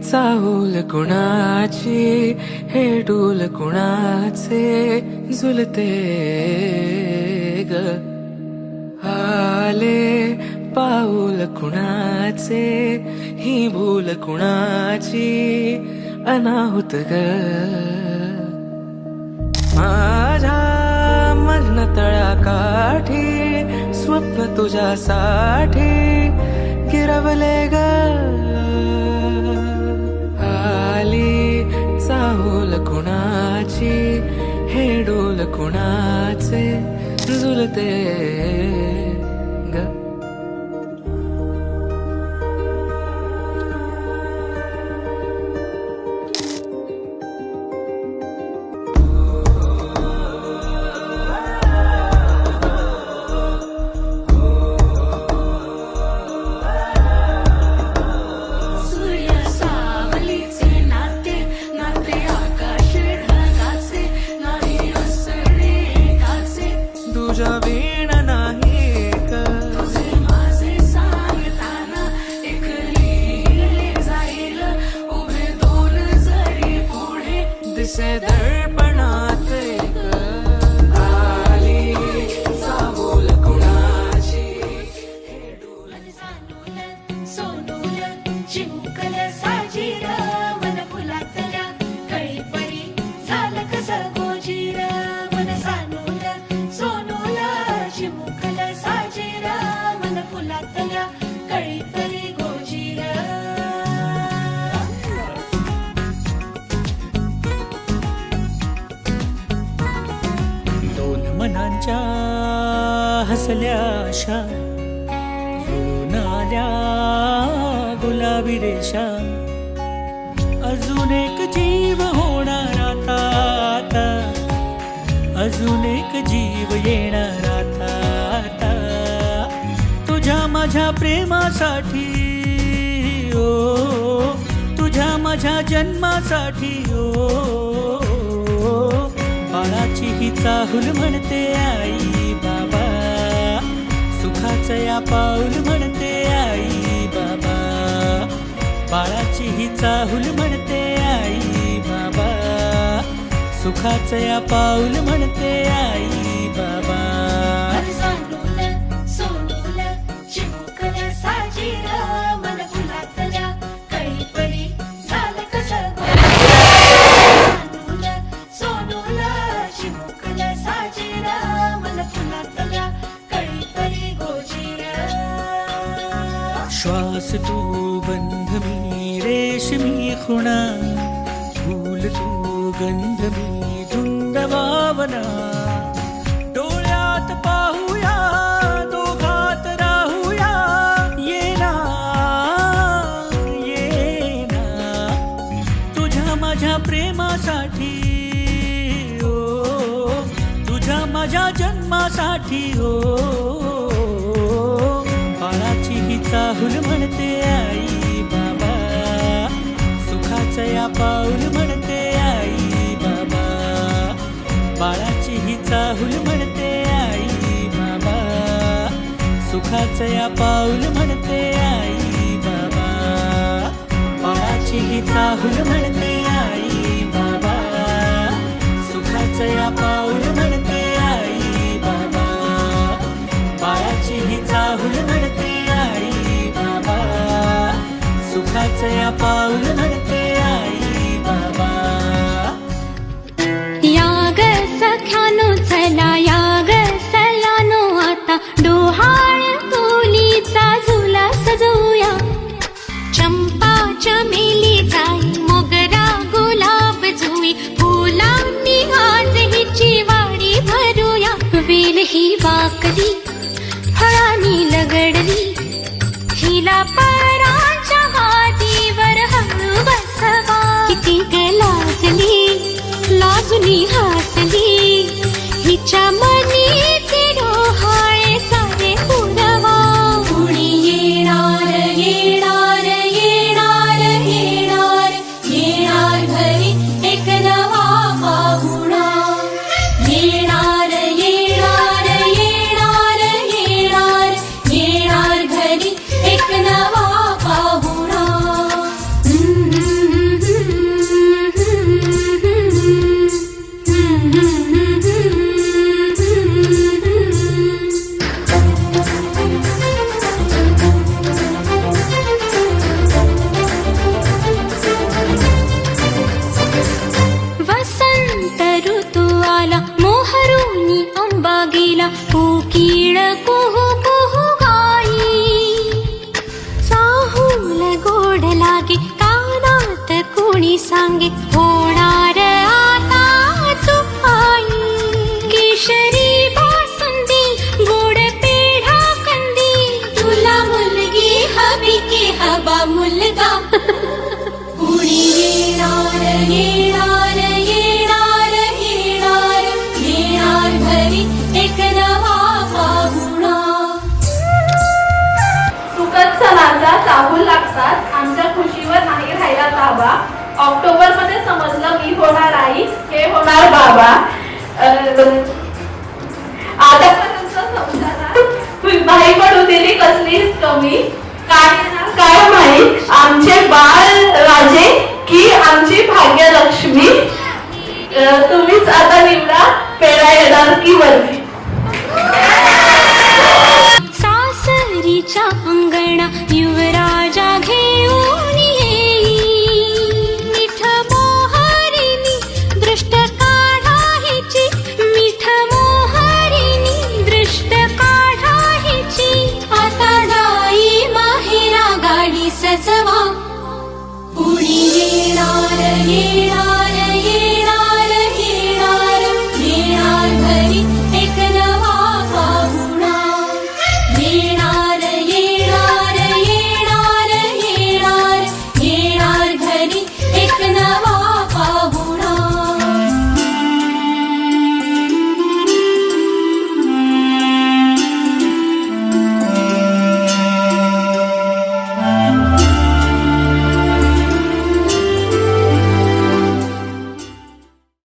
चाहूल कुणाची हे डूल कुणाचे झुलते ग आले पाऊल कुणाचे ही भूल कुणाची अनाहुत ग माझ्या मग्न तळाकाठी स्वप्न तुझ्यासाठी गिरवले ग चाहूल कुणाची हे डोल कुणाचे झुलते ग तुझ्या वीण नाही का तुझे माझे सांगताना एक लिहिले जाईल उभे दोन जरी पुढे दिसे दर्पणात आली चाहूल कुणाची मन सांडूल सोडूल चिमुकल साजीर मन फुलातल्या कळीपरी झालं कसं गोजीर मन सांडूल चिमुकल साजीर मन फुलातल्या कळीपरी गोजीर दोन मनांच्या हसल्या आशा जुळून आल्या गुलाबी रेषा अजून एक जीव होणार आता अजून एक जीव येणार आता तुझ्या माझ्या प्रेमासाठी ओ तुझ्या माझ्या जन्मासाठी ओ बाळाची ही चाहूल म्हणते आई बाबा सुखाचं या पाऊल म्हणते आई बाबा बाळाची ही चाहूल म्हणते आई बाबा सुखाचं या पाऊल म्हणते आई बाबा मन सांडूल सोडूल चिमुकल साजीर मन फुलातल्या कळीपरी झालं कसं सांडूल सोडूल चिमुकल साजीर मन फुलातल्या कळीपरी गोजीर श्वास तू बंध मी रेशमी खुणा फूल तू गंध मी धुंद भावना डोळ्यात पाहूया दोघात राहूया येना तुझ्या माझ्या प्रेमासाठी ओ तुझ्या माझ्या जन्मासाठी ओ बाळाची ही चाहूल म्हणते आई बाबा सुखाचं या पाऊल म्हणते आई बाबा बाळाची ही चाहूल म्हणते आई बाबा सुखाचं या पाऊल म्हणते आई बाबा बाळाची ही चाहूल म्हणते आई बाबा सुखाचं या पाऊल म्हणते आई बाबा बाळाची ही चाहूल म्हणते आई बाबा सुखाचं या पाऊल म्हणते आई बाबा याग सख्यानो चला याग सयानो आता डोहाळ तुलीचा झुला सजवूया चंपा चमेली जाई मोगरा गुलाब जुई फुलांनी आज हिची वाडी भरूया वेल ही वाकली फळांनी लगडली हिला पराच्या हातीवर हळू बसवा किती लाजली लाजुनी हसली हिच्या मनी ती डोहाळे सारे पुरवा कुणी येणार चाहूल लागतात आमच्या खुशीवर नाही राहिला ताबा. ऑक्टोबर मध्ये समजलं मी होणार आई, हे होणार बाबा. आतापर्यंत समजा बाई पडू दिली कसलीच कमी. काय माहीत आमचे बाळ राजे की आमची भाग्यलक्ष्मी. तुम्हीच आता निवडा पेढा येणार की बर्फी.